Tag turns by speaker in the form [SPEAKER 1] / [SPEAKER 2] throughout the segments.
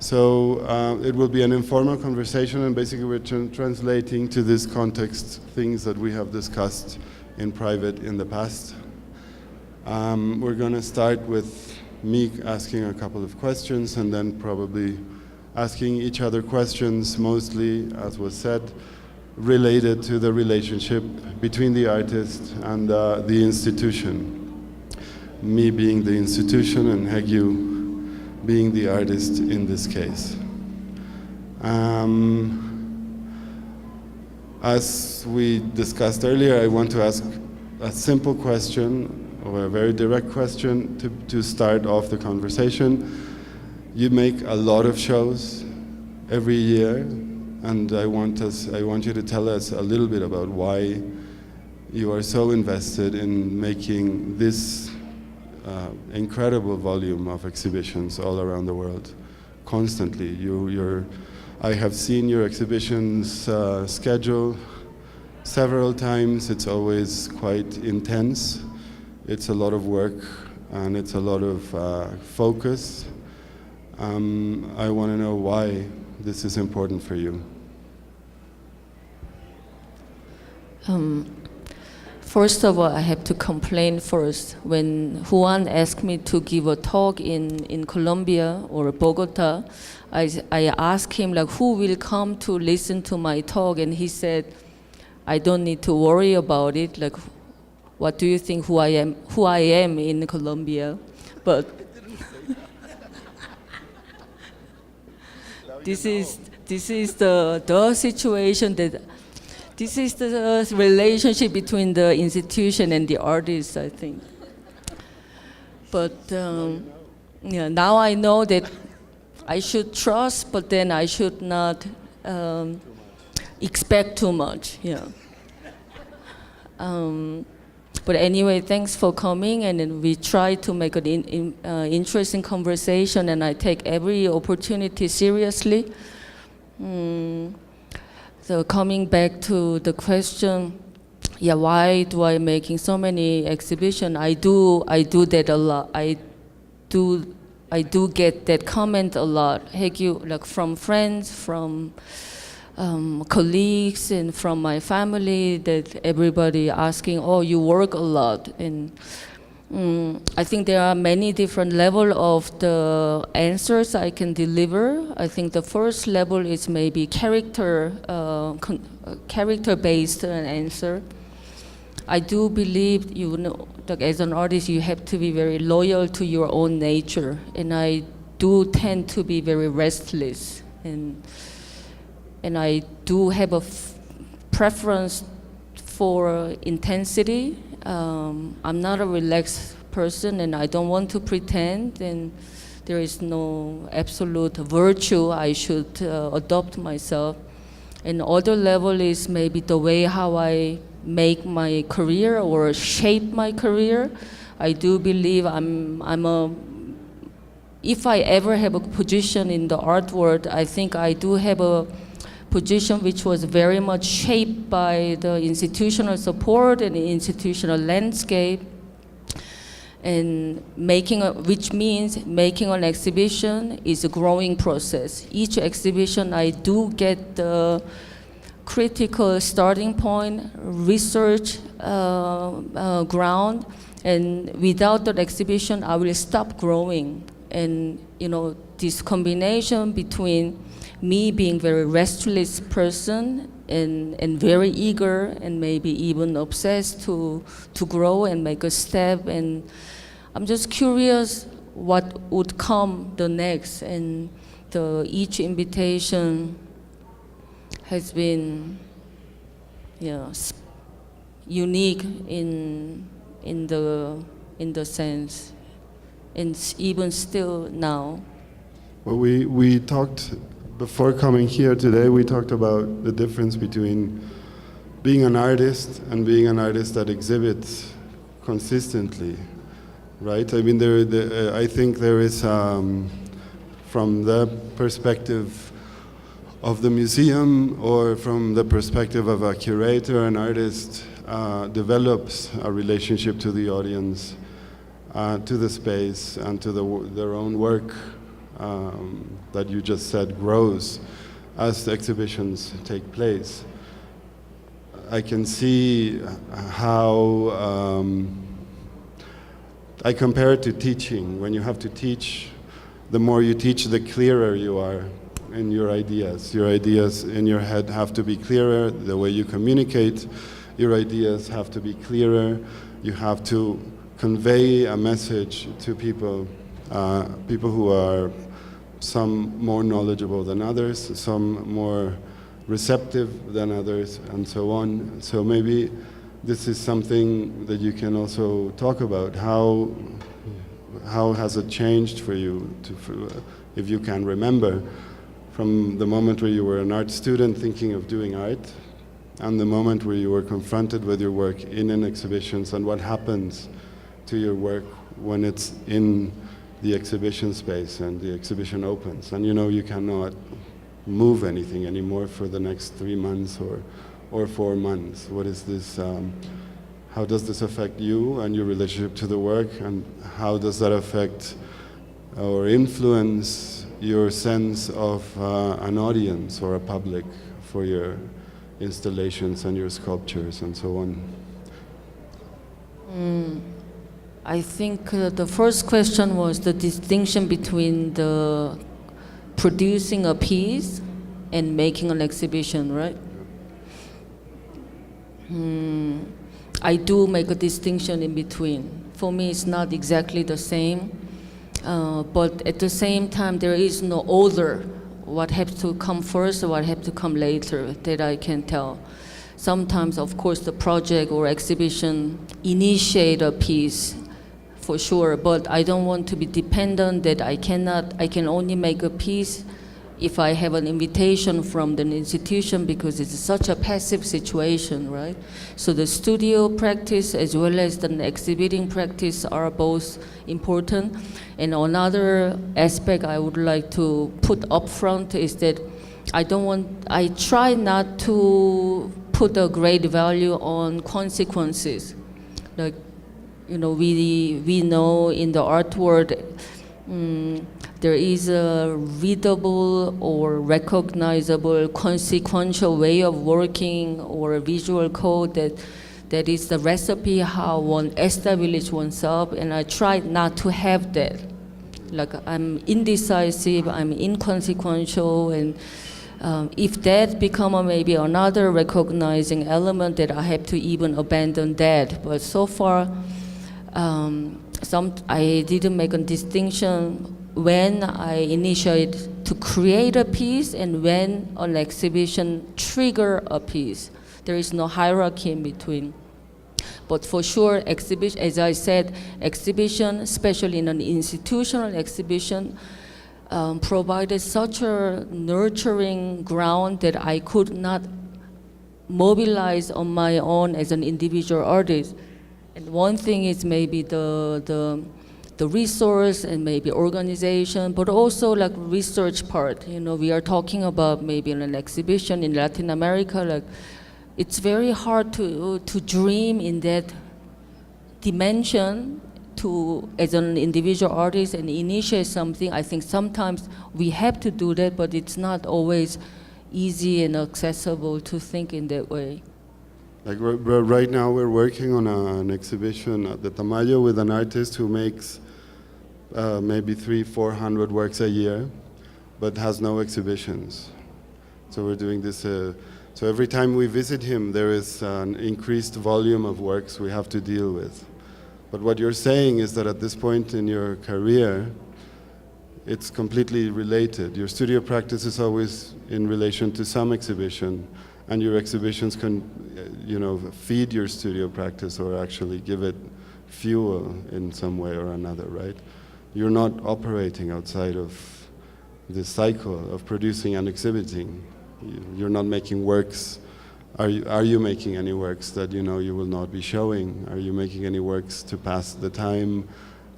[SPEAKER 1] So it will be an informal conversation, and basically we're translating to this context things that we have discussed in private in the past. We're going to start with me asking a couple of questions, and then probably asking each other questions, mostly, as was said, related to the relationship between the artist and the institution. Me being the institution and Haegue being the artist in this case. As we discussed earlier, I want to ask a simple question, or a very direct question, to start off the conversation. You make a lot of shows every year, and I want you to tell us a little bit about why you are so invested in making this incredible volume of exhibitions all around the world, constantly. I have seen your exhibitions schedule several times. It's always quite intense. It's a lot of work, and it's a lot of focus. I want to know why this is important for you.
[SPEAKER 2] First of all, I have to complain first. When Juan asked me to give a talk in Colombia or Bogota, I asked him, like, who will come to listen to my talk? And he said, I don't need to worry about it. Like, what do you think who I am in Colombia? But this is the situation that. This is the relationship between the institution and the artist, I think. But yeah, now I know that I should trust, but then I should not expect too much. Yeah. But anyway, thanks for coming, and then we try to make an interesting conversation, and I take every opportunity seriously. So coming back to the question, yeah, why do I making so many exhibitions? I do that a lot. I do get that comment a lot. Haegue, like from friends, from colleagues, and from my family, that everybody asking, oh, you work a lot. And I think there are many different levels of the answers I can deliver. I think the first level is maybe character-based answer. I do believe, you know, that as an artist, you have to be very loyal to your own nature, and I do tend to be very restless, and I do have a preference for intensity. I'm not a relaxed person, and I don't want to pretend, and there is no absolute virtue I should adopt myself. And other level is maybe the way how I make my career or shape my career. I do believe if I ever have a position in the art world, I think I do have a position which was very much shaped by the institutional support and the institutional landscape, and which means making an exhibition is a growing process. Each exhibition I do get the critical starting point, research ground, and without that exhibition I will stop growing. And you know, this combination between me being very restless person and very eager and maybe even obsessed to grow and make a step, and I'm just curious what would come the next, and each invitation has been, yeah, unique in the sense, and even still now.
[SPEAKER 1] Well, we talked before coming here today. We talked about the difference between being an artist and being an artist that exhibits consistently, right? I mean, I think there is, from the perspective of the museum or from the perspective of a curator, an artist develops a relationship to the audience, to the space, and to their own work that you just said grows as the exhibitions take place. I can see how I compare it to teaching. When you have to teach, the more you teach, the clearer you are in your ideas. Your ideas in your head have to be clearer. The way you communicate, your ideas have to be clearer. You have to convey a message to people, people who are some more knowledgeable than others, some more receptive than others, and so on. So maybe this is something that you can also talk about. How has it changed for you, if you can remember, from the moment where you were an art student thinking of doing art, and the moment where you were confronted with your work in an exhibitions, and what happens to your work when it's in the exhibition space and the exhibition opens, and you know you cannot move anything anymore for the next 3 months or 4 months. What is this? How does this affect you and your relationship to the work, and how does that affect or influence your sense of an audience or a public for your installations and your sculptures and so on?
[SPEAKER 2] I think the first question was the distinction between the producing a piece and making an exhibition, right? I do make a distinction in between. For me, it's not exactly the same, but at the same time, there is no order. What has to come first or what has to come later that I can tell. Sometimes, of course, the project or exhibition initiate a piece, for sure, but I don't want to be dependent that I can only make a piece if I have an invitation from the institution, because it's such a passive situation, right? So the studio practice as well as the exhibiting practice are both important. And another aspect I would like to put up front is that I try not to put a great value on consequences. Like, you know, we know in the art world, there is a readable or recognizable consequential way of working or a visual code that is the recipe how one establishes oneself, and I try not to have that. Like, I'm indecisive, I'm inconsequential, and if that become maybe another recognizing element, that I have to even abandon that. But so far, I didn't make a distinction when I initiate to create a piece and when an exhibition trigger a piece. There is no hierarchy in between. But for sure, exhibition, as I said, exhibition, especially in an institutional exhibition, provided such a nurturing ground that I could not mobilize on my own as an individual artist. And one thing is maybe the resource and maybe organization, but also like research part. You know, we are talking about maybe in an exhibition in Latin America, like it's very hard to dream in that dimension as an individual artist and initiate something. I think sometimes we have to do that, but it's not always easy and accessible to think in that way.
[SPEAKER 1] Like right now we're working on an exhibition at the Tamayo with an artist who makes maybe 300-400 works a year, but has no exhibitions. So we're doing this, so every time we visit him, there is an increased volume of works we have to deal with. But what you're saying is that at this point in your career, it's completely related. Your studio practice is always in relation to some exhibition, and your exhibitions can, you know, feed your studio practice or actually give it fuel in some way or another, right? You're not operating outside of this cycle of producing and exhibiting. You're not making works. Are you making any works that you know you will not be showing? Are you making any works to pass the time,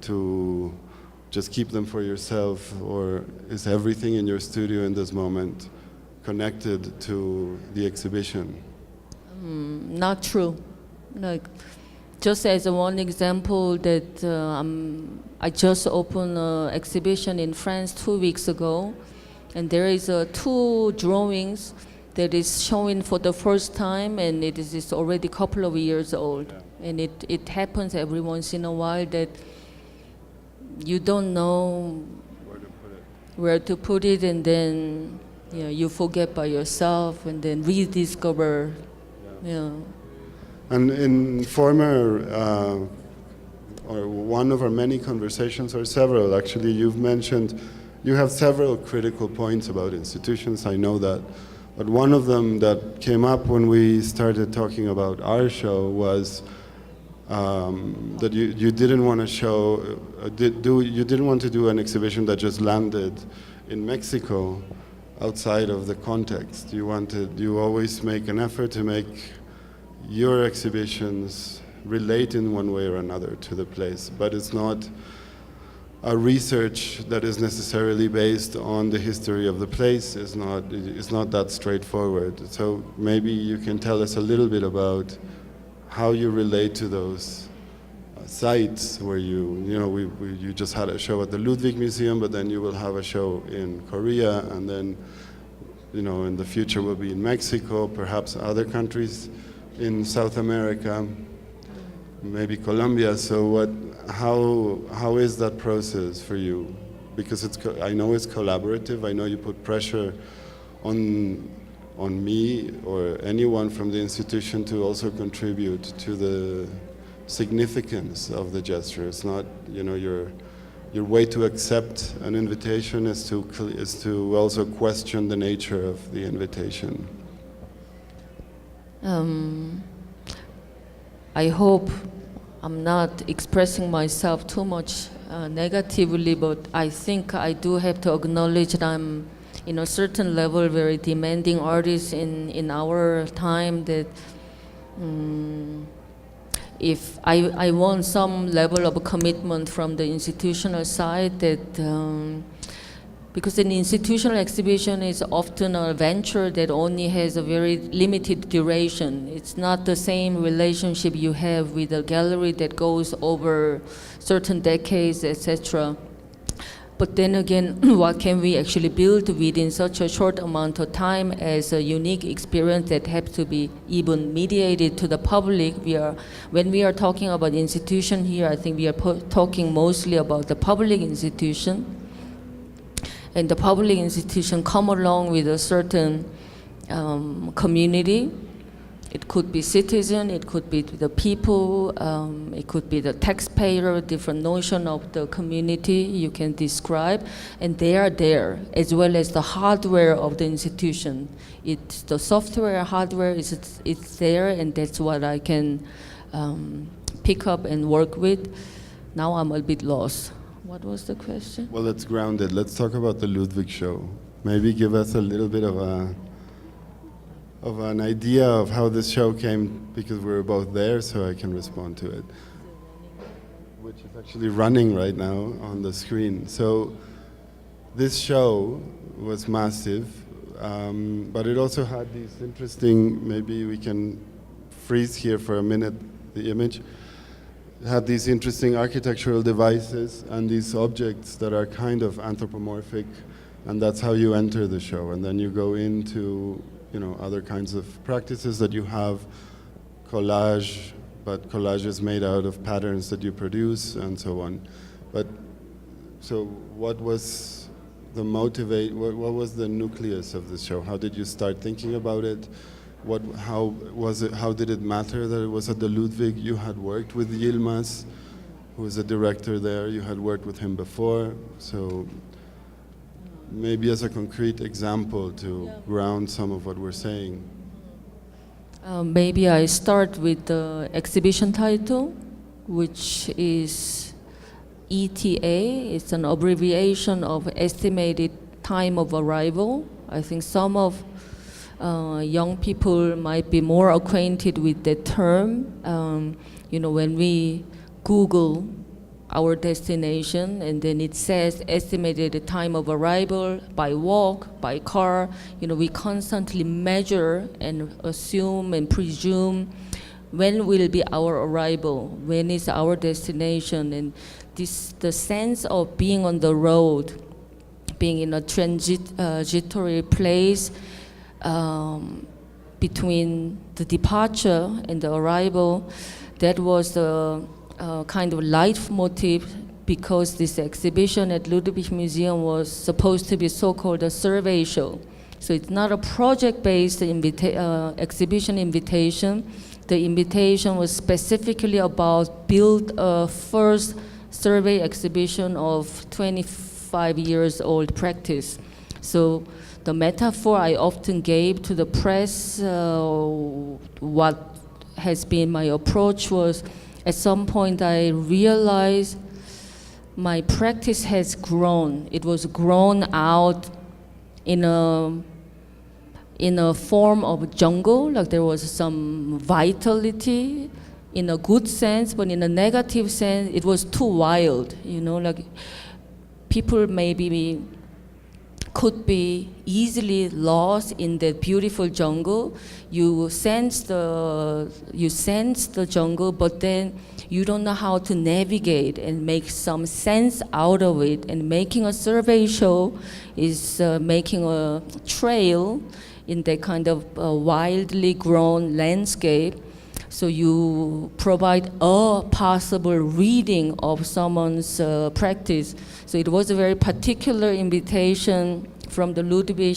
[SPEAKER 1] to just keep them for yourself? Or is everything in your studio in this moment connected to the exhibition?
[SPEAKER 2] Not true. Like, just as one example that I just opened an exhibition in France 2 weeks ago, and there is 2 drawings that is showing for the first time, and it is already a couple of years old. Yeah. And it happens every once in a while that you don't know where to put it, and then you forget by yourself, and then rediscover. Yeah.
[SPEAKER 1] And in former, or one of our many conversations, or several actually, you've mentioned, you have several critical points about institutions, I know that. But one of them that came up when we started talking about our show was that you didn't want to show, you didn't want to do an exhibition that just landed in Mexico outside of the context. You always make an effort to make your exhibitions relate in one way or another to the place, but it's not a research that is necessarily based on the history of the place. It's not that straightforward. So maybe you can tell us a little bit about how you relate to those sites where you just had a show at the Ludwig Museum, but then you will have a show in Korea, and then in the future will be in Mexico, perhaps other countries in South America, maybe Colombia. So how is that process for you? Because I know it's collaborative. I know you put pressure on me or anyone from the institution to also contribute to the significance of the gesture. It's not, your way to accept an invitation is to also question the nature of the invitation.
[SPEAKER 2] I hope I'm not expressing myself too much negatively, but I think I do have to acknowledge that I'm, in a certain level, very demanding artist in our time, that if I want some level of commitment from the institutional side, that because an institutional exhibition is often a venture that only has a very limited duration. It's not the same relationship you have with a gallery that goes over certain decades, etc. But then again, what can we actually build within such a short amount of time as a unique experience that has to be even mediated to the public? When we are talking about institution here, I think we are talking mostly about the public institution. And the public institution come along with a certain community. It could be citizen, it could be the people, it could be the taxpayer, different notion of the community you can describe, and they are there, as well as the hardware of the institution. It's the software, hardware, it's there, and that's what I can pick up and work with. Now I'm a bit lost. What was the question?
[SPEAKER 1] Well, it's grounded. Let's talk about the Ludwig show. Maybe give us a little bit of an idea of how this show came, because we were both there, so I can respond to it. Which is actually running right now on the screen. So this show was massive, but it also had these interesting, maybe we can freeze here for a minute, the image. Had these interesting architectural devices and these objects that are kind of anthropomorphic, and that's how you enter the show. And then you go into other kinds of practices that you have, collage, but collage is made out of patterns that you produce and so on. But so what was the what was the nucleus of this show? How did you start thinking about it? How was it? How did it matter that it was at the Ludwig? You had worked with Yilmaz, who is a director there. You had worked with him before, so maybe as a concrete example to ground some of what we're saying.
[SPEAKER 2] Maybe I start with the exhibition title, which is ETA. It's an abbreviation of estimated time of arrival. I think some of young people might be more acquainted with that term. When we Google our destination and then it says estimated time of arrival by walk, by car, we constantly measure and assume and presume when will be our arrival, when is our destination, and the sense of being on the road, being in a transitory place between the departure and the arrival, that was the kind of leitmotif, because this exhibition at Ludwig Museum was supposed to be so-called a survey show. So it's not a project-based exhibition invitation. The invitation was specifically about build a first survey exhibition of 25 years old practice. So the metaphor I often gave to the press, what has been my approach was, at some point I realized my practice has grown. It was grown out in a form of jungle, like there was some vitality in a good sense, but in a negative sense, it was too wild, you know, like people maybe could be easily lost in that beautiful jungle. You sense the jungle, but then you don't know how to navigate and make some sense out of it. And making a survey show is making a trail in that kind of wildly grown landscape. So you provide a possible reading of someone's practice. So it was a very particular invitation from the Ludwig,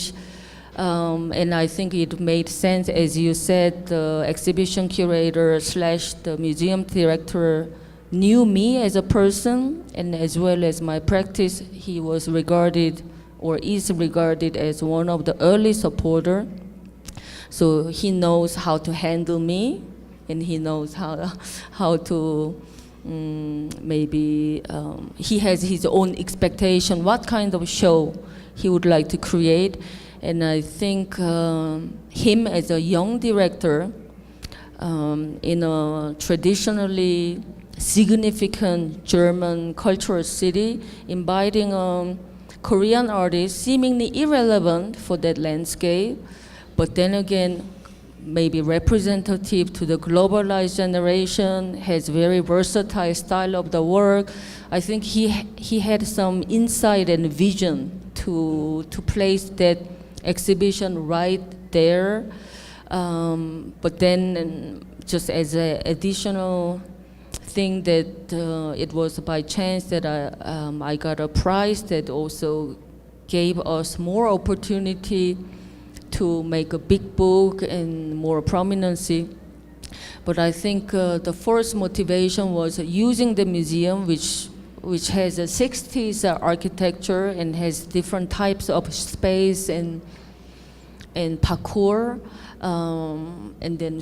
[SPEAKER 2] and I think it made sense, as you said, the exhibition curator / the museum director knew me as a person, and as well as my practice. He was regarded, or is regarded, as one of the early supporters. So he knows how to handle me, and he knows how to maybe he has his own expectation, what kind of show he would like to create. And I think him as a young director in a traditionally significant German cultural city, inviting a Korean artist seemingly irrelevant for that landscape, but then again maybe representative to the globalized generation, has very versatile style of the work. I think he had some insight and vision to place that exhibition right there. But then just as an additional thing that it was by chance that I got a prize that also gave us more opportunity to make a big book and more prominency. But I think the first motivation was using the museum, which has a 60s architecture and has different types of space and parkour, and then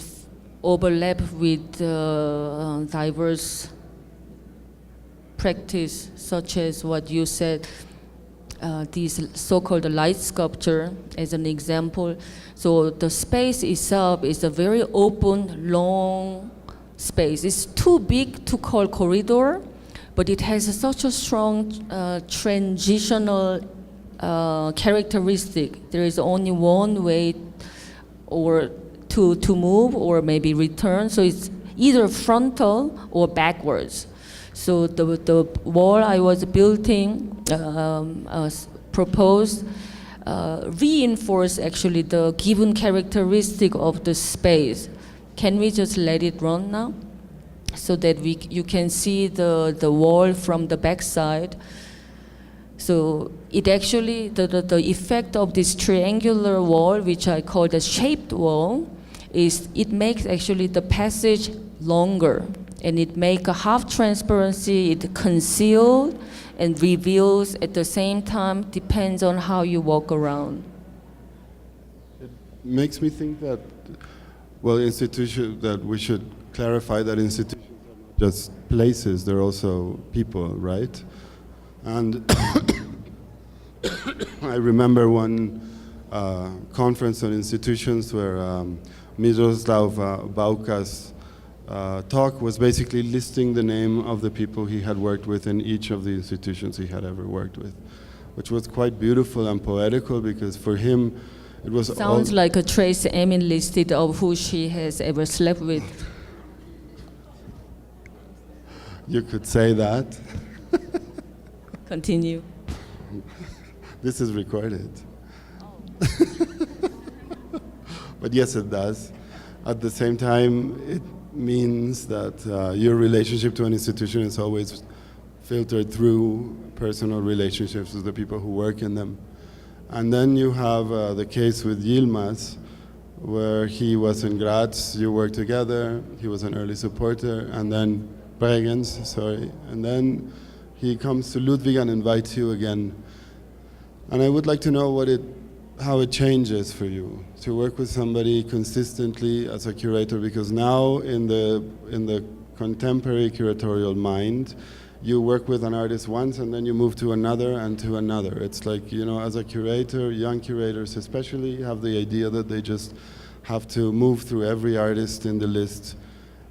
[SPEAKER 2] overlap with diverse practice, such as what you said, these so-called light sculpture as an example. So the space itself is a very open, long space. It's too big to call corridor, but it has such a strong transitional characteristic. There is only one way or to move or maybe return. So it's either frontal or backwards. So the wall I was building, proposed, reinforce actually the given characteristic of the space. Can we just let it run now? So that you can see the wall from the backside. So it actually, the effect of this triangular wall, which I call the shaped wall, is it makes actually the passage longer. And it makes a half transparency, it conceals and reveals at the same time, depends on how you walk around.
[SPEAKER 1] It makes me think that, well, that we should clarify that institutions are not just places, they're also people, right? And I remember one conference on institutions where Miroslav Bauka's talk was basically listing the name of the people he had worked with in each of the institutions he had ever worked with, which was quite beautiful and poetical, because for him it was
[SPEAKER 2] sounds like a Trace Emin listed of who she has ever slept with.
[SPEAKER 1] You could say that.
[SPEAKER 2] Continue.
[SPEAKER 1] This is recorded. But yes, it does. At the same time, it means that your relationship to an institution is always filtered through personal relationships with the people who work in them. And then you have the case with Yilmaz, where he was in Graz, you worked together, he was an early supporter, and then Bregenz, sorry, and then he comes to Ludwig and invites you again. And I would like to know how it changes for you to work with somebody consistently as a curator, because now in the contemporary curatorial mind, you work with an artist once and then you move to another and to another. It's like, you know, as a curator, young curators especially have the idea that they just have to move through every artist in the list,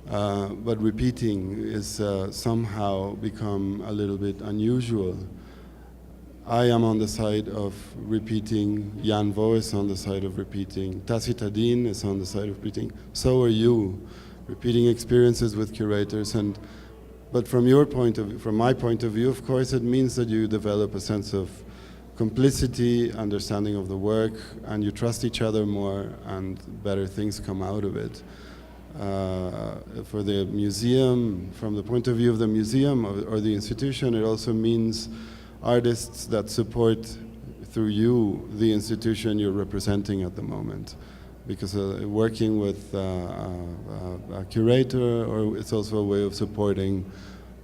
[SPEAKER 1] but repeating is somehow become a little bit unusual. I am on the side of repeating, Jan Vo is on the side of repeating, Tacita Dean is on the side of repeating, so are you, repeating experiences with curators. But from your point of view, from my point of view, of course, it means that you develop a sense of complicity, understanding of the work, and you trust each other more, and better things come out of it. For the museum, from the point of view of the museum or the institution, it also means artists that support through you the institution you're representing at the moment. Because working with a curator, or it's also a way of supporting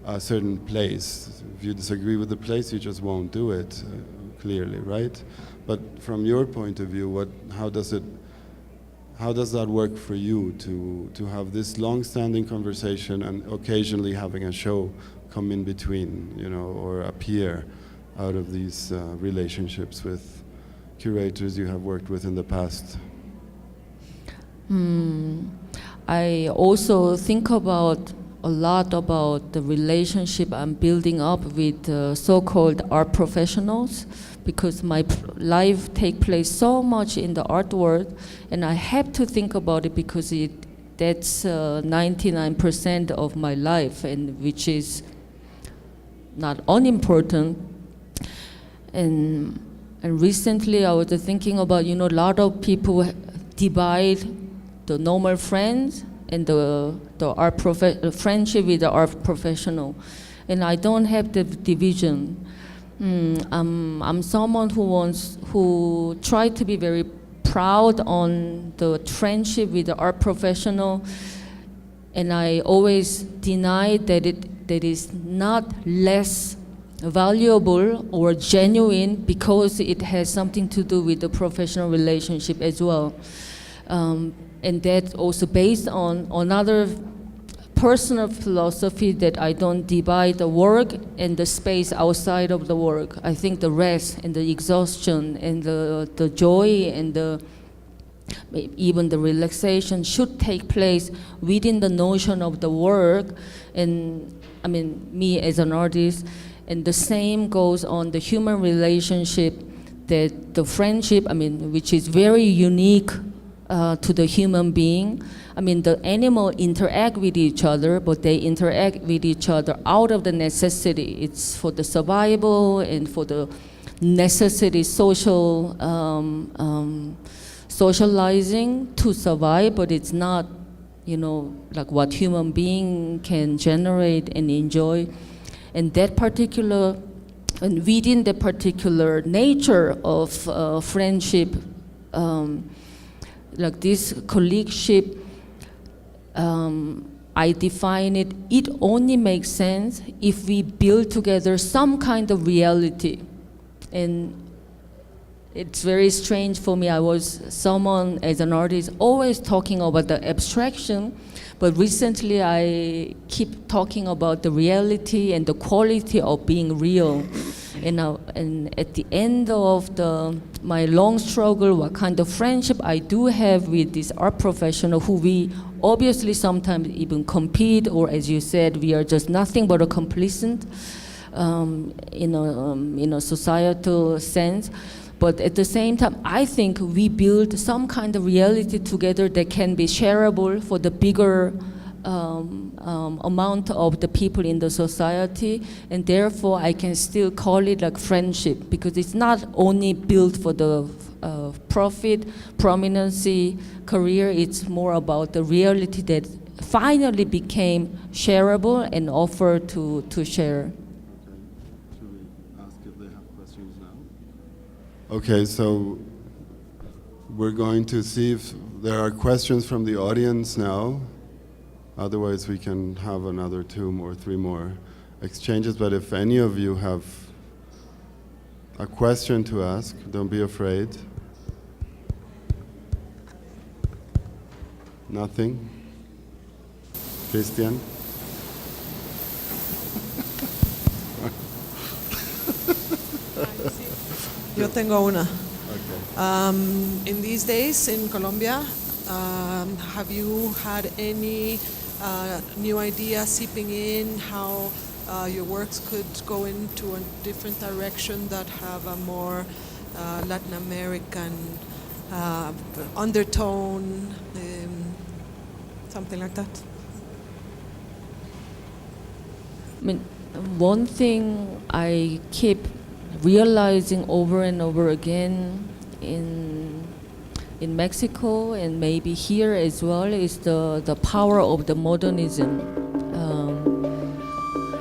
[SPEAKER 1] a certain place. If you disagree with the place, you just won't do it, clearly, right? But from your point of view, how does that work for you to have this long-standing conversation and occasionally having a show come in between, you know, or appear out of these relationships with curators you have worked with in the past?
[SPEAKER 2] I also think a lot about the relationship I'm building up with so-called art professionals, because my life takes place so much in the art world, and I have to think about it because that's 99% of my life, and which is not unimportant. And recently I was thinking about, you know, a lot of people divide the normal friends and the friendship with the art professional, and I don't have the division. I'm someone who try to be very proud on the friendship with the art professional, and I always deny that it is not less valuable or genuine because it has something to do with the professional relationship as well. And that's also based on another personal philosophy, that I don't divide the work and the space outside of the work. I think the rest and the exhaustion and the joy and even the relaxation should take place within the notion of the work. And I mean, me as an artist, and the same goes on the human relationship, that the friendship, I mean, which is very unique to the human being. I mean, the animal interact with each other, but they interact with each other out of the necessity. It's for the survival and for the necessity, socializing to survive, but it's not, you know, like what human being can generate and enjoy. And that particular, and within the particular nature of friendship, like this colleagueship, I define it, it only makes sense if we build together some kind of reality. And it's very strange for me. I was someone, as an artist, always talking about the abstraction, but recently I keep talking about the reality and the quality of being real. And at the end of my long struggle, what kind of friendship I do have with this art professional, who we obviously sometimes even compete, or as you said, we are just nothing but a complacent in a societal sense. But at the same time, I think we build some kind of reality together that can be shareable for the bigger amount of the people in the society, and therefore I can still call it like friendship, because it's not only built for the profit, prominency, career. It's more about the reality that finally became shareable and offered to share.
[SPEAKER 1] Should we ask if they have questions now? Okay, so we're going to see if there are questions from the audience now. Otherwise, we can have another 2 or 3 more exchanges. But if any of you have a question to ask, don't be afraid. Nothing? Christian?
[SPEAKER 3] Yo tengo una.
[SPEAKER 1] Okay.
[SPEAKER 3] In these days in Colombia, have you had any new ideas seeping in how your works could go into a different direction that have a more Latin American undertone, something like that?
[SPEAKER 2] I mean, one thing I keep realizing over and over again in Mexico and maybe here as well is the power of the modernism.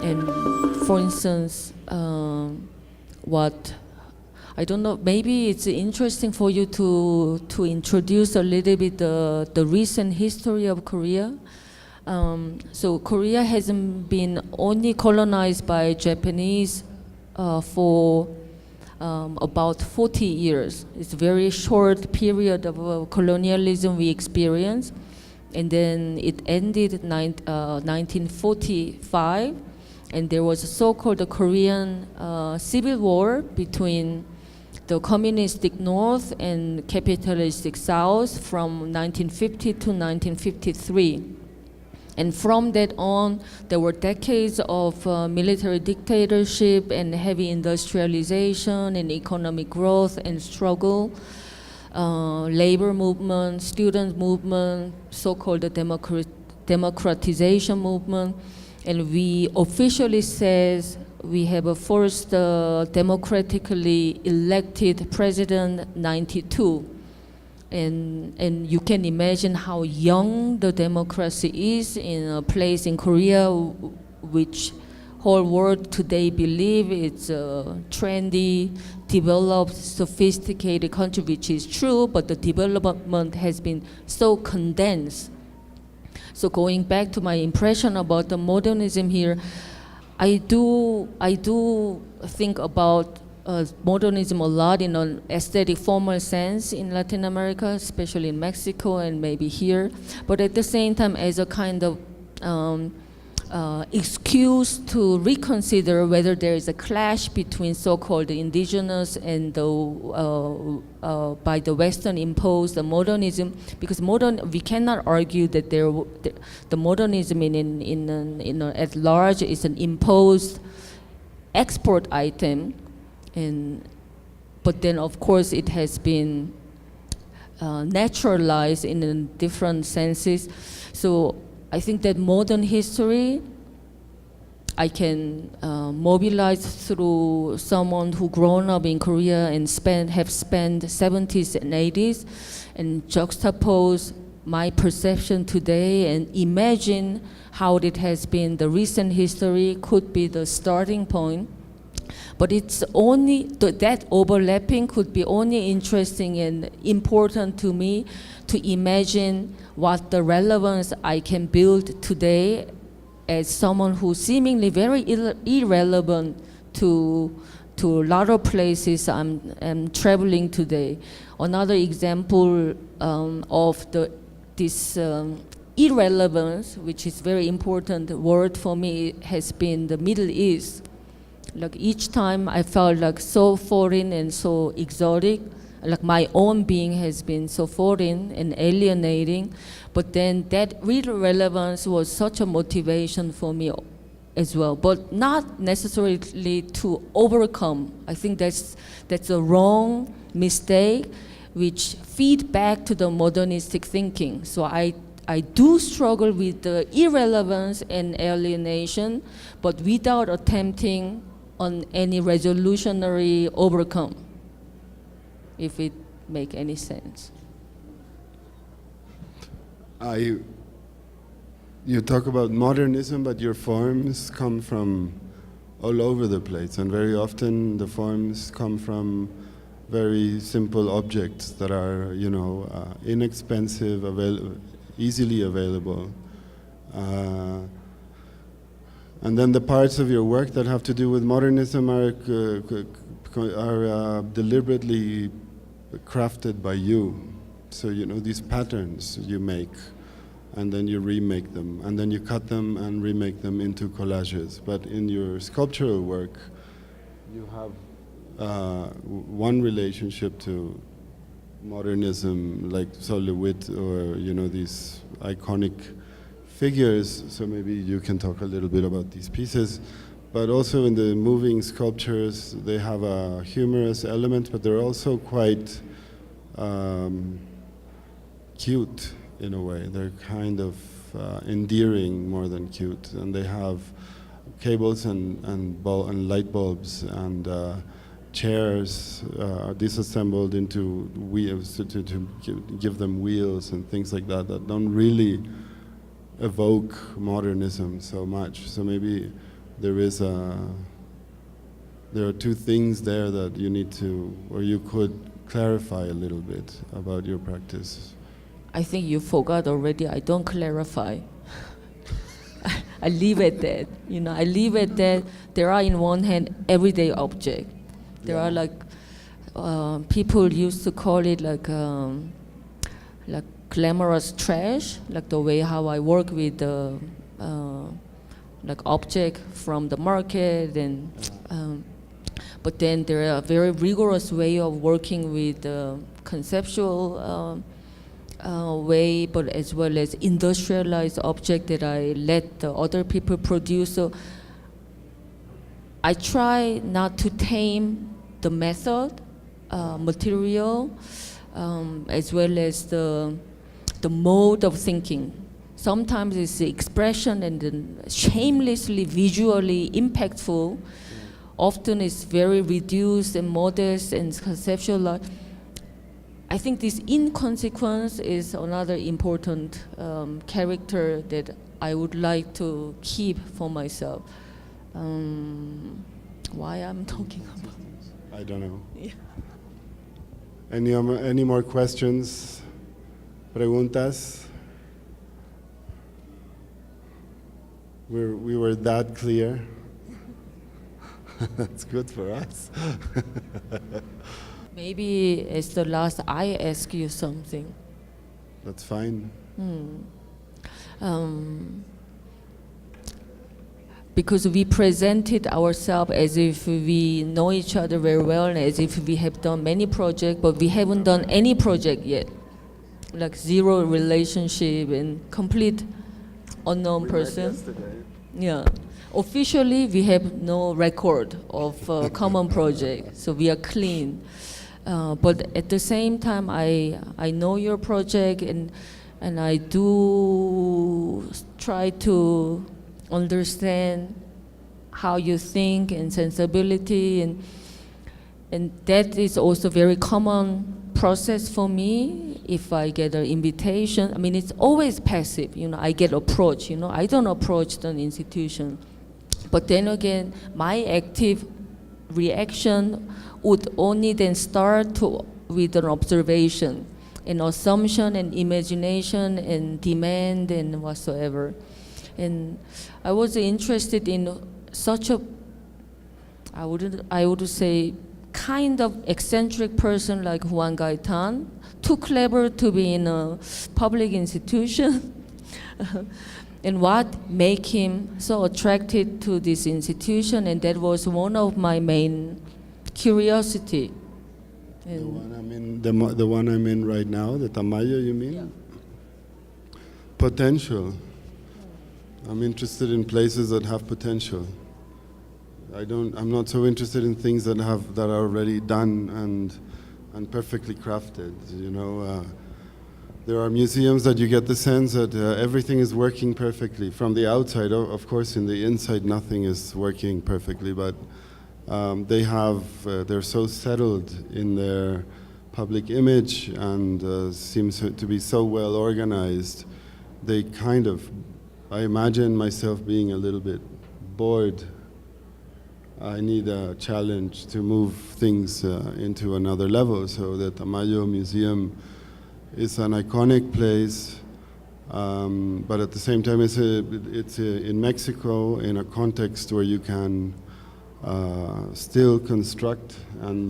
[SPEAKER 2] And for instance, what I don't know, maybe it's interesting for you to introduce a little bit the recent history of Korea. So Korea hasn't been only colonized by Japanese for about 40 years. It's a very short period of colonialism we experienced. And then it ended in 1945, and there was a so-called Korean civil war between the communistic North and capitalistic South from 1950 to 1953. And from that on, there were decades of military dictatorship and heavy industrialization and economic growth and struggle, labor movement, student movement, so-called democratization movement. And we officially says we have a first democratically elected president, 92. And you can imagine how young the democracy is in a place in Korea which whole world today believe it's a trendy, developed, sophisticated country, which is true, but the development has been so condensed. So going back to my impression about the modernism here, I do think about modernism a lot in an aesthetic formal sense in Latin America, especially in Mexico and maybe here, but at the same time as a kind of excuse to reconsider whether there is a clash between so-called indigenous and by the Western imposed modernism, because we cannot argue that the modernism at large is an imposed export item. But then, of course, it has been naturalized in different senses. So I think that modern history I can mobilize through someone who grown up in Korea and have spent 70s and 80s, and juxtapose my perception today and imagine how it has been. The recent history could be the starting point. But it's only, that overlapping could be only interesting and important to me to imagine what the relevance I can build today as someone who's seemingly very irrelevant to a lot of places I'm traveling today. Another example of this irrelevance, which is very important word for me, has been the Middle East. Like each time I felt like so foreign and so exotic, like my own being has been so foreign and alienating, but then that real relevance was such a motivation for me as well, but not necessarily to overcome. I think that's a wrong mistake which feed back to the modernistic thinking. So I I do struggle with the irrelevance and alienation, but without attempting on any resolutionary overcome, if it make any sense.
[SPEAKER 1] You talk about modernism, but your forms come from all over the place, and very often the forms come from very simple objects that are, you know, inexpensive, easily available. And then the parts of your work that have to do with modernism are deliberately crafted by you. So, you know, these patterns you make, and then you remake them, and then you cut them and remake them into collages. But in your sculptural work, you have one relationship to modernism, like Sol LeWitt, or, you know, these iconic figures. So maybe you can talk a little bit about these pieces. But also in the moving sculptures, they have a humorous element, but they're also quite cute in a way. They're kind of endearing more than cute, and they have cables and light bulbs and chairs disassembled into wheels to give them wheels and things like that don't really evoke modernism so much. So maybe there are two things there that you need to, or you could clarify a little bit about your practice.
[SPEAKER 2] I think you forgot already. I don't clarify. I leave it that. You know, I leave it that there are, in one hand, everyday objects. There are like people used to call it like glamorous trash, like the way how I work with like object from the market, and but then there are a very rigorous way of working with conceptual way, but as well as industrialized object that I let the other people produce. So I try not to tame the method, material, as well as the mode of thinking. Sometimes it's the expression and then shamelessly visually impactful. Often it's very reduced and modest and conceptual. I think this inconsequence is another important character that I would like to keep for myself. Why I'm talking about?
[SPEAKER 1] I don't know.
[SPEAKER 2] Yeah.
[SPEAKER 1] Any more questions? Preguntas? We were that clear. That's good for us.
[SPEAKER 2] Maybe it's the last I ask you something.
[SPEAKER 1] That's fine.
[SPEAKER 2] Because we presented ourselves as if we know each other very well and as if we have done many projects, but we haven't done any project yet. Like zero relationship and complete unknown person. Yeah. Officially, we have no record of common project, so we are clean. But at the same time, I know your project, and I do try to understand how you think and sensibility, and that is also very common process for me. If I get an invitation, I mean, it's always passive, you know, I get approached, you know, I don't approach the institution. But then again, my active reaction would only then start with an observation, an assumption and imagination and demand and whatsoever. And I was interested in such a, I would say, kind of eccentric person like Juan Gaitán, too clever to be in a public institution. And what made him so attracted to this institution, and that was one of my main curiosity.
[SPEAKER 1] The one I'm in right now, the Tamayo, you mean? Yeah. Potential. I'm interested in places that have potential. I'm not so interested in things that are already done and perfectly crafted. You know, there are museums that you get the sense that everything is working perfectly from the outside. Of course, in the inside, nothing is working perfectly, but they're so settled in their public image and seems to be so well organized. They kind of, I imagine myself being a little bit bored. I need a challenge to move things into another level. So the Tamayo Museum is an iconic place, but at the same time it's in Mexico in a context where you can still construct and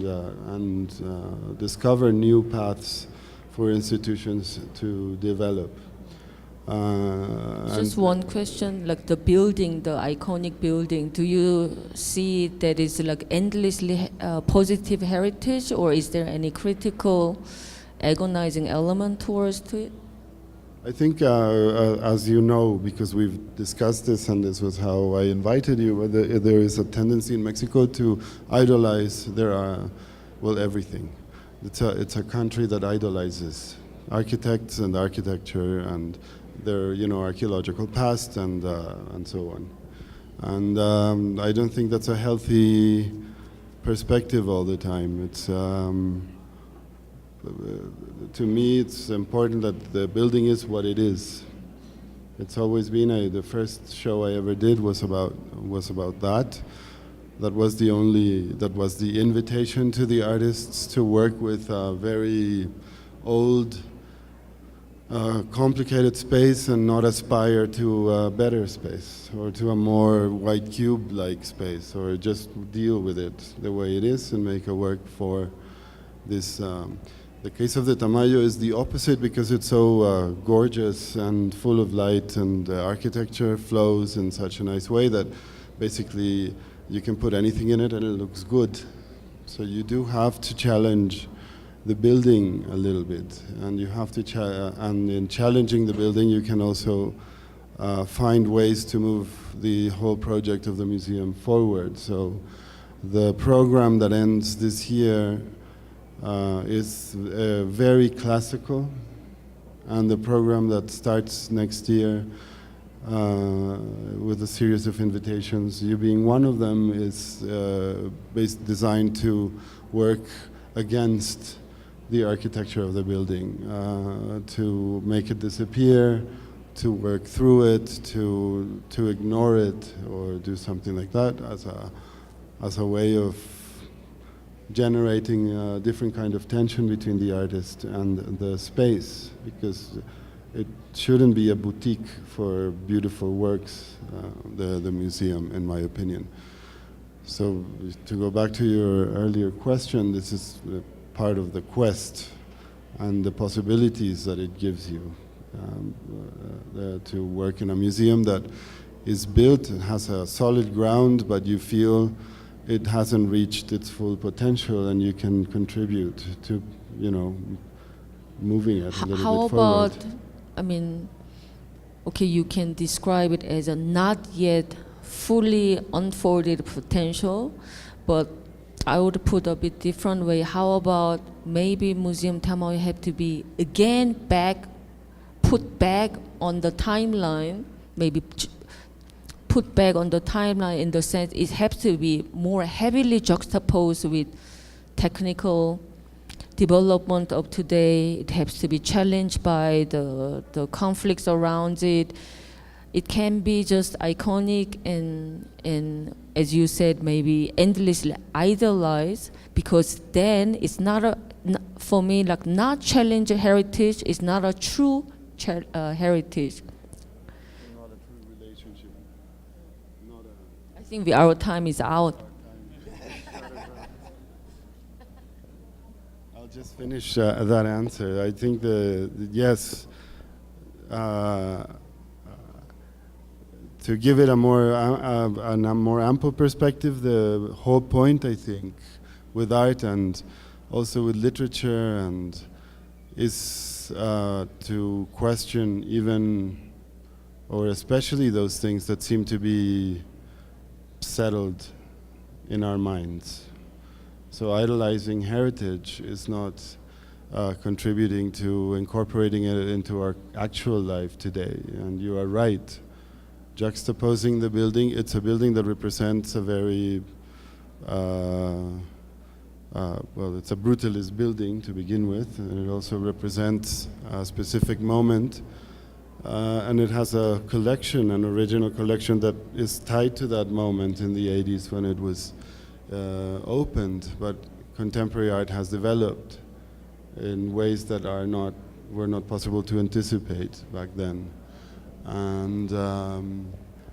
[SPEAKER 1] discover new paths for institutions to develop.
[SPEAKER 2] Just one question, like the building, the iconic building, do you see that is like endlessly positive heritage, or is there any critical, agonizing element towards to it?
[SPEAKER 1] I think, as you know, because we've discussed this and this was how I invited you, there is a tendency in Mexico to idolize everything. It's a country that idolizes architects and architecture and their archaeological past and so on. And I don't think that's a healthy perspective all the time. It's to me, it's important that the building is what it is. It's always been the first show I ever did was about that. That was the invitation to the artists to work with a very old, complicated space and not aspire to a better space or to a more white cube-like space, or just deal with it the way it is and make a work for this. The case of the Tamayo is the opposite because it's so gorgeous and full of light, and the architecture flows in such a nice way that basically you can put anything in it and it looks good. So you do have to challenge the building a little bit, and you have to and in challenging the building you can also find ways to move the whole project of the museum forward. So the program that ends this year is very classical, and the program that starts next year with a series of invitations, you being one of them, is designed to work against the architecture of the building, to make it disappear, to work through it, to ignore it, or do something like that as a way of generating a different kind of tension between the artist and the space, because it shouldn't be a boutique for beautiful works, the museum, in my opinion. So to go back to your earlier question, this is part of the quest and the possibilities that it gives you to work in a museum that is built and has a solid ground, but you feel it hasn't reached its full potential, and you can contribute to, moving it a little bit forward.
[SPEAKER 2] How about, okay, you can describe it as a not yet fully unfolded potential, but I would put a bit different way. How about maybe Museum Tamayo have to be again put back on the timeline, maybe put back on the timeline in the sense it has to be more heavily juxtaposed with technical development of today. It has to be challenged by the conflicts around it. It can be just iconic and as you said, maybe endlessly idolized, because then it's not for me, like not challenge heritage, it's not a true heritage.
[SPEAKER 1] Not a true relationship.
[SPEAKER 2] I think our time is out.
[SPEAKER 1] I'll just finish that answer. I think yes, to give it a more ample perspective, the whole point, I think, with art and also with literature and is to question even, or especially those things that seem to be settled in our minds. So idolizing heritage is not contributing to incorporating it into our actual life today. And you are right. Juxtaposing the building, it's a building that represents a very, well, it's a brutalist building to begin with, and it also represents a specific moment. And it has a collection, an original collection that is tied to that moment in the 80s when it was opened, but contemporary art has developed in ways that were not possible to anticipate back then. And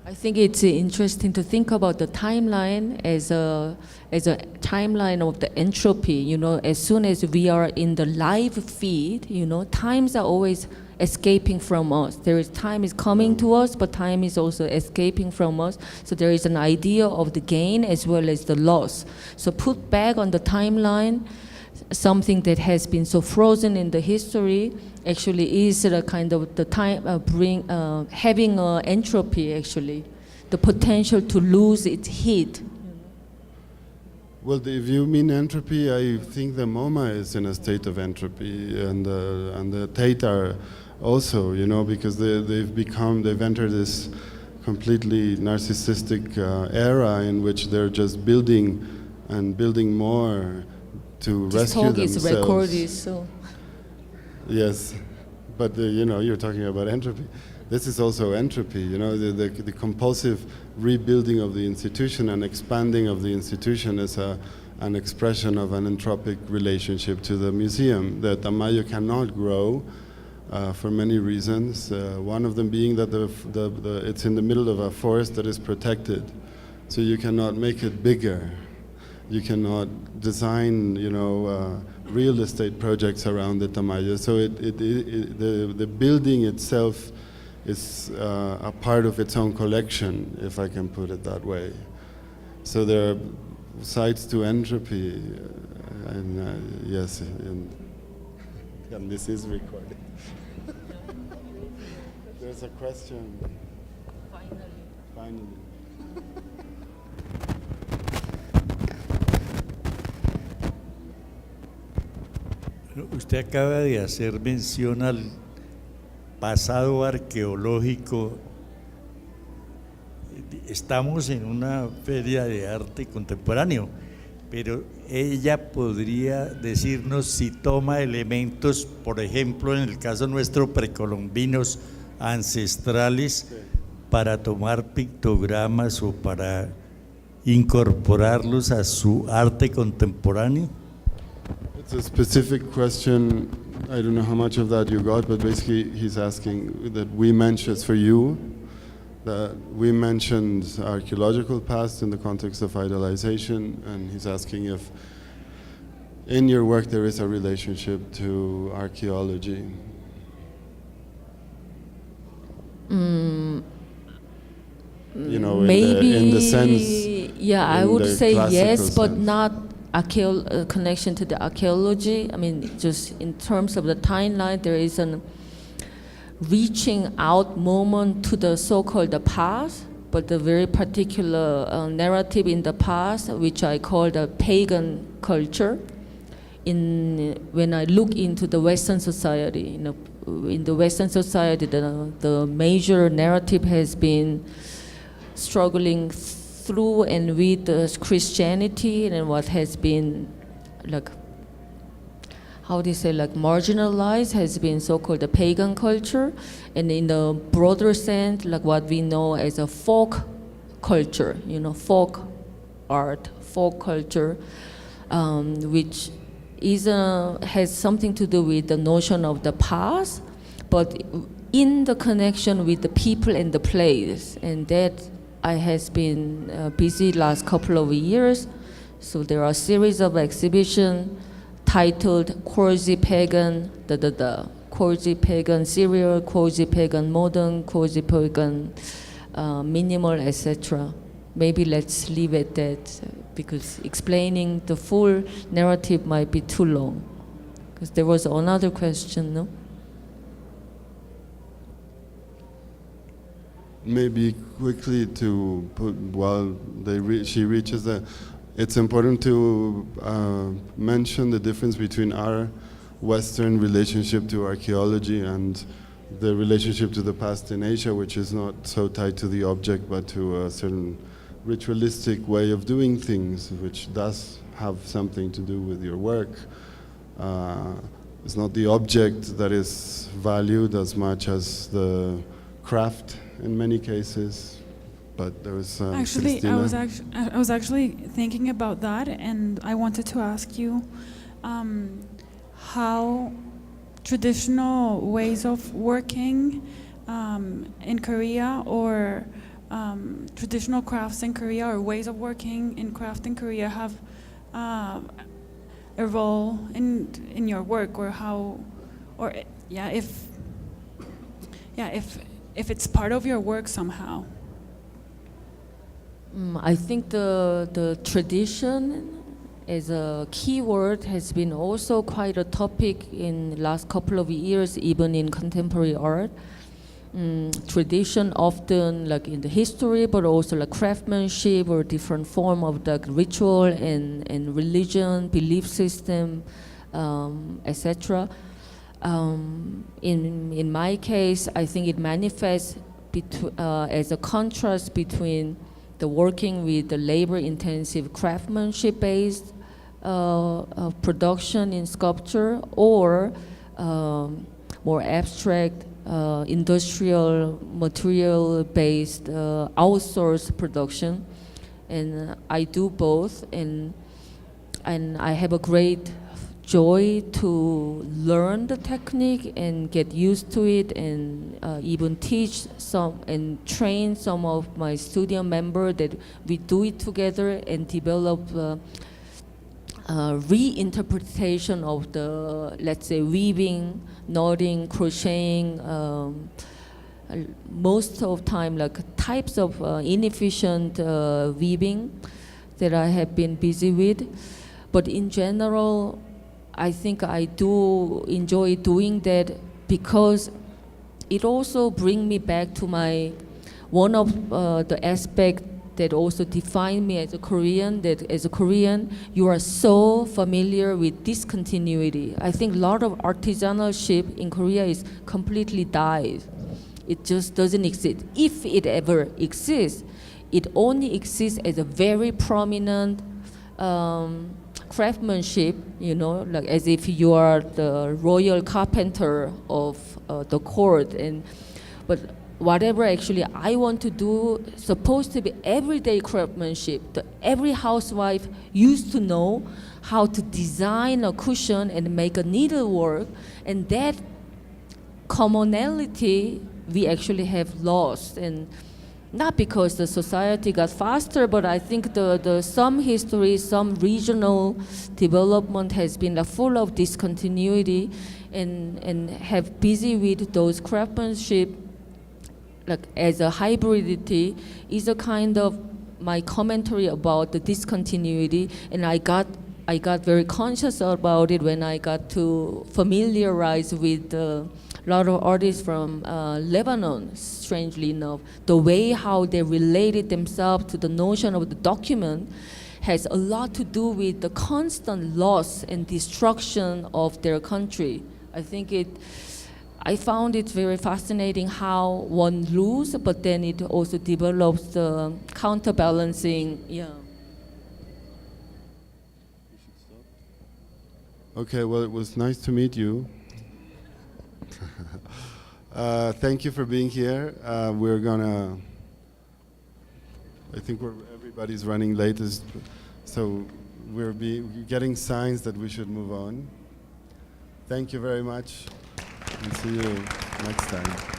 [SPEAKER 2] I think it's interesting to think about the timeline as a timeline of the entropy. You know, as soon as we are in the live feed, you know, times are always escaping from us. Time is coming to us, but time is also escaping from us. So there is an idea of the gain as well as the loss. So put back on the timeline something that has been so frozen in the history actually is a kind of the time having entropy, actually, the potential to lose its heat.
[SPEAKER 1] Well, if you mean entropy, I think the MoMA is in a state of entropy, and the Tate are also, you know, because they've entered this completely narcissistic era in which they're just building and building more to rescue themselves.
[SPEAKER 2] This talk is recorded, so.
[SPEAKER 1] Yes, but you know, you're talking about entropy. This is also entropy, you know, the compulsive rebuilding of the institution and expanding of the institution is an expression of an entropic relationship to the museum that Tamayo cannot grow for many reasons. One of them being that it's in the middle of a forest that is protected, so you cannot make it bigger. You cannot design, you know, real estate projects around the Tamayo. So the building itself is a part of its own collection, if I can put it that way. So there are sides to entropy, and yes, and this is recorded. There's a question. Finally.
[SPEAKER 4] Usted acaba de hacer mención al pasado arqueológico. Estamos en una feria de arte contemporáneo, pero ella podría decirnos si toma elementos, por ejemplo, en el caso nuestro, precolombinos, ancestrales, para tomar pictogramas o para incorporarlos a su arte contemporáneo.
[SPEAKER 1] It's a specific question. I don't know how much of that you got, but basically he's asking that we mentioned, for you, that we mentioned archaeological past in the context of idolization, and he's asking if in your work there is a relationship to archaeology. You know,
[SPEAKER 2] maybe
[SPEAKER 1] in the sense.
[SPEAKER 2] Yeah, I would say yes, but
[SPEAKER 1] sense.
[SPEAKER 2] not connection to the archaeology. I mean, just in terms of the timeline, there is a reaching out moment to the so-called the past, but the very particular narrative in the past, which I call the pagan culture. When I look into the Western society, you know, in the Western society, the major narrative has been struggling through and with Christianity, and what has been like, how do you say, like marginalized has been so-called the pagan culture, and in the broader sense, like what we know as a folk culture, you know, folk art, folk culture, which has something to do with the notion of the past, but in the connection with the people and the place, and that I has been busy last couple of years. So there are a series of exhibitions titled Quasi-Pagan, Quasi-Pagan Serial, Quasi-Pagan Modern, Quasi-Pagan Minimal, etc. Maybe let's leave it at that, because explaining the full narrative might be too long. Because there was another question, no?
[SPEAKER 1] Maybe quickly to put, while she reaches the, it's important to mention the difference between our Western relationship to archaeology and the relationship to the past in Asia, which is not so tied to the object but to a certain ritualistic way of doing things, which does have something to do with your work. It's not the object that is valued as much as the craft in many cases. But there was
[SPEAKER 5] actually,
[SPEAKER 1] Christina.
[SPEAKER 5] I was actually thinking about that, and I wanted to ask you how traditional ways of working in Korea, or traditional crafts in Korea, or ways of working in craft in Korea have a role in your work, or how, or if it's part of your work somehow.
[SPEAKER 2] I think the tradition as a key word has been also quite a topic in the last couple of years, even in contemporary art. Tradition often like in the history, but also like craftsmanship or different form of like ritual and religion, belief system, etc. In my case, I think it manifests as a contrast between the working with the labor-intensive craftsmanship-based production in sculpture, or more abstract industrial material-based outsourced production. And I do both, and I have a great joy to learn the technique and get used to it, and even teach some and train some of my studio members that we do it together and develop reinterpretation of the, let's say, weaving, knotting, crocheting, most of time like types of inefficient weaving that I have been busy with. But in general, I think I do enjoy doing that because it also brings me back to my, one of the aspects that also define me as a Korean, that as a Korean, you are so familiar with discontinuity. I think a lot of artisanalship in Korea is completely died. It just doesn't exist. If it ever exists, it only exists as a very prominent craftsmanship, you know, like as if you are the royal carpenter of the court. But whatever actually I want to do, supposed to be everyday craftsmanship. Every housewife used to know how to design a cushion and make a needlework, and that commonality we actually have lost. And not because the society got faster, but I think the some history, some regional development has been full of discontinuity, and have busy with those craftsmanship like as a hybridity is a kind of my commentary about the discontinuity. And I got very conscious about it when I got to familiarize with a lot of artists from Lebanon, strangely enough. The way how they related themselves to the notion of the document has a lot to do with the constant loss and destruction of their country. I found it very fascinating how one loses, but then it also develops the counterbalancing. Yeah.
[SPEAKER 1] Okay, well, it was nice to meet you. Thank you for being here. We're gonna, I think everybody's running late, so we're getting signs that we should move on. Thank you very much, and see you next time.